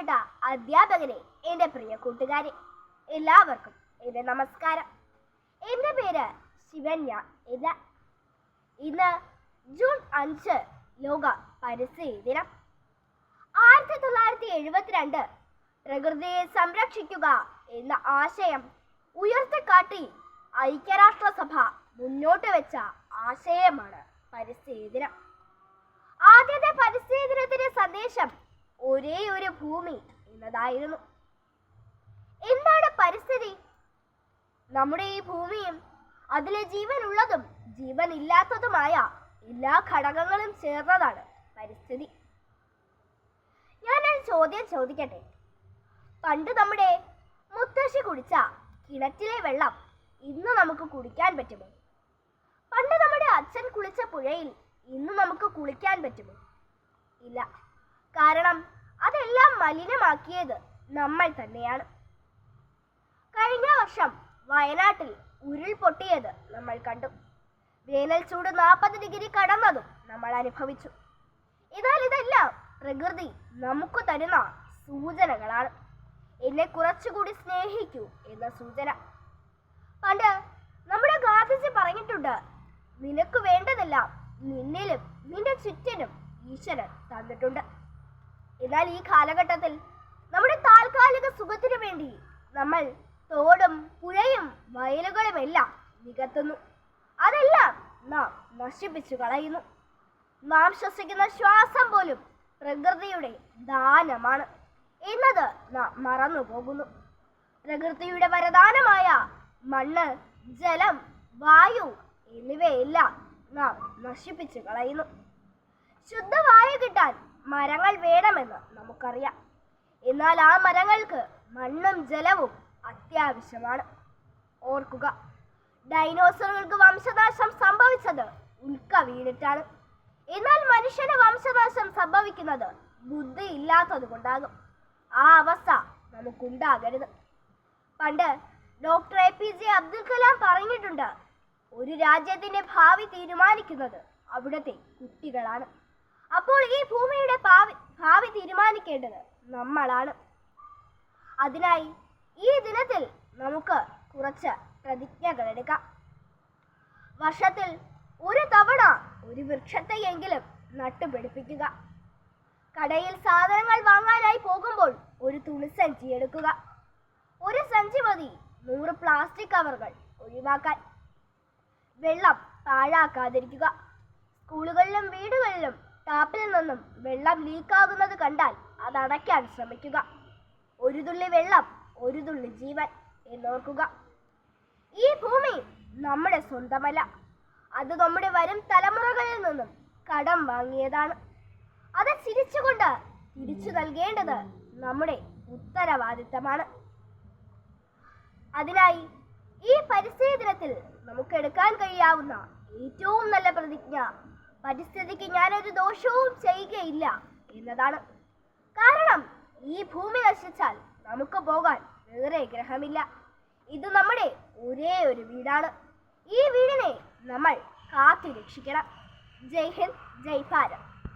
ബഹുമാനപ്പെട്ട അധ്യാപകരെ, എൻ്റെ പ്രിയ കൂട്ടുകാരെ, എല്ലാവർക്കും എൻ്റെ നമസ്കാരം. എൻ്റെ പേര് ശിവന്യ. ഇന്ന് ജൂൺ 5 ലോക പരിസ്ഥിതി ദിനം. 1972 പ്രകൃതിയെ സംരക്ഷിക്കുക എന്ന ആശയം ഉയർത്തിക്കാട്ടി ഐക്യരാഷ്ട്രസഭ മുന്നോട്ട് വെച്ച ആശയമാണ് പരിസ്ഥിതി ദിനം. ആദ്യത്തെ പരിസ്ഥിതി ദിനത്തിന്റെ സന്ദേശം ഒരേ ഒരു ഭൂമി എന്നതായിരുന്നു. എന്താണ് പരിസ്ഥിതി? നമ്മുടെ ഈ ഭൂമിയും അതിലെ ജീവനുള്ളതും ജീവനില്ലാത്തതുമായ എല്ലാ ഘടകങ്ങളും ചേർന്നതാണ് പരിസ്ഥിതി. ഞാനൊരു ചോദ്യം ചോദിക്കട്ടെ. പണ്ട് നമ്മുടെ മുത്തശ്ശി കുടിച്ച കിണറ്റിലെ വെള്ളം ഇന്ന് നമുക്ക് കുടിക്കാൻ പറ്റുമോ? പണ്ട് നമ്മുടെ അച്ഛൻ കുളിച്ച പുഴയിൽ ഇന്ന് നമുക്ക് കുളിക്കാൻ പറ്റുമോ? ഇല്ല. കാരണം അതെല്ലാം മലിനമാക്കിയത് നമ്മൾ തന്നെയാണ്. കഴിഞ്ഞ വർഷം വയനാട്ടിൽ ഉരുൾപൊട്ടിയത് നമ്മൾ കണ്ടു. വേനൽ ചൂട് 40 ഡിഗ്രി കടന്നതും നമ്മൾ അനുഭവിച്ചു. എന്നാൽ ഇതെല്ലാം പ്രകൃതി നമുക്ക് തരുന്ന സൂചനകളാണ്. എന്നെ കുറച്ചുകൂടി സ്നേഹിക്കൂ എന്ന സൂചന. പണ്ട് നമ്മുടെ ഗാന്ധിജി പറഞ്ഞിട്ടുണ്ട്, നിനക്ക് വേണ്ടതെല്ലാം നിന്നിലും നിന്റെ ചുറ്റിനും ഈശ്വരൻ തന്നിട്ടുണ്ട്. എന്നാൽ ഈ കാലഘട്ടത്തിൽ നമ്മുടെ താൽക്കാലിക സുഖത്തിനു വേണ്ടി നമ്മൾ തോടും പുഴയും വയലുകളുമെല്ലാം നികത്തുന്നു. അതെല്ലാം നാം നശിപ്പിച്ചു കളയുന്നു. നാം ശ്വസിക്കുന്ന ശ്വാസം പോലും പ്രകൃതിയുടെ ദാനമാണ് എന്നത് നാം മറന്നു പോകുന്നു. പ്രകൃതിയുടെ വരദാനമായ മണ്ണ്, ജലം, വായു എന്നിവയെല്ലാം നാം നശിപ്പിച്ചു കളയുന്നു. ശുദ്ധവായു കിട്ടാൻ മരങ്ങൾ വേണമെന്ന് നമുക്കറിയാം. എന്നാൽ ആ മരങ്ങൾക്ക് മണ്ണും ജലവും അത്യാവശ്യമാണ്. ഓർക്കുക, ഡൈനോസറുകൾക്ക് വംശനാശം സംഭവിച്ചത് ഉൽക്ക വീണിട്ടാണ്. എന്നാൽ മനുഷ്യന് വംശനാശം സംഭവിക്കുന്നത് ബുദ്ധി ഇല്ലാത്തത് കൊണ്ടാകും. ആ അവസ്ഥ നമുക്കുണ്ടാകരുത്. പണ്ട് ഡോക്ടർ APJ അബ്ദുൽ കലാം പറഞ്ഞിട്ടുണ്ട്, ഒരു രാജ്യത്തിന്റെ ഭാവി തീരുമാനിക്കുന്നത് അവിടുത്തെ കുട്ടികളാണ്. അപ്പോൾ ഈ ഭൂമിയുടെ ഭാവി തീരുമാനിക്കേണ്ടത് നമ്മളാണ്. അതിനായി ഈ ദിനത്തിൽ നമുക്ക് കുറച്ച് പ്രതിജ്ഞകൾ എടുക്കാം. വർഷത്തിൽ ഒരു തവണ ഒരു വൃക്ഷത്തെയെങ്കിലും നട്ടുപിടിപ്പിക്കുക. കടയിൽ സാധനങ്ങൾ വാങ്ങാനായി പോകുമ്പോൾ ഒരു തുണിസഞ്ചി എടുക്കുക. ഒരു സഞ്ചി മതി 100 പ്ലാസ്റ്റിക് കവറുകൾ ഒഴിവാക്കാൻ. വെള്ളം പാഴാക്കാതിരിക്കുക. സ്കൂളുകളിലും വീടുകളിലും ടാപ്പിൽ നിന്നും വെള്ളം ലീക്കാകുന്നത് കണ്ടാൽ അത് അടയ്ക്കാൻ ശ്രമിക്കുക. ഒരു തുള്ളി വെള്ളം ഒരു തുള്ളി ജീവൻ എന്നോർക്കുക. ഈ ഭൂമി നമ്മുടെ സ്വന്തമല്ല. അത് നമ്മുടെ വരും തലമുറകളിൽ നിന്നും കടം വാങ്ങിയതാണ്. അത് ചിരിച്ചുകൊണ്ട് തിരിച്ചു നൽകേണ്ടത് നമ്മുടെ ഉത്തരവാദിത്തമാണ്. അതിനായി ഈ പരിസ്ഥിതി ദിനത്തിൽ നമുക്ക് എടുക്കാൻ കഴിയാവുന്ന ഏറ്റവും നല്ല പ്രതിജ്ഞ, പരിസ്ഥിതിക്ക് ഞാനൊരു ദോഷവും ചെയ്യുകയില്ല എന്നതാണ്. കാരണം ഈ ഭൂമി നശിച്ചാൽ നമുക്ക് പോകാൻ വേറെ ഗ്രഹമില്ല. ഇത് നമ്മുടെ ഒരേ ഒരു വീടാണ്. ഈ വീടിനെ നമ്മൾ കാത്തു രക്ഷിക്കണം. ജയ് ഹിന്ദ്, ജയ് ഭാരത്.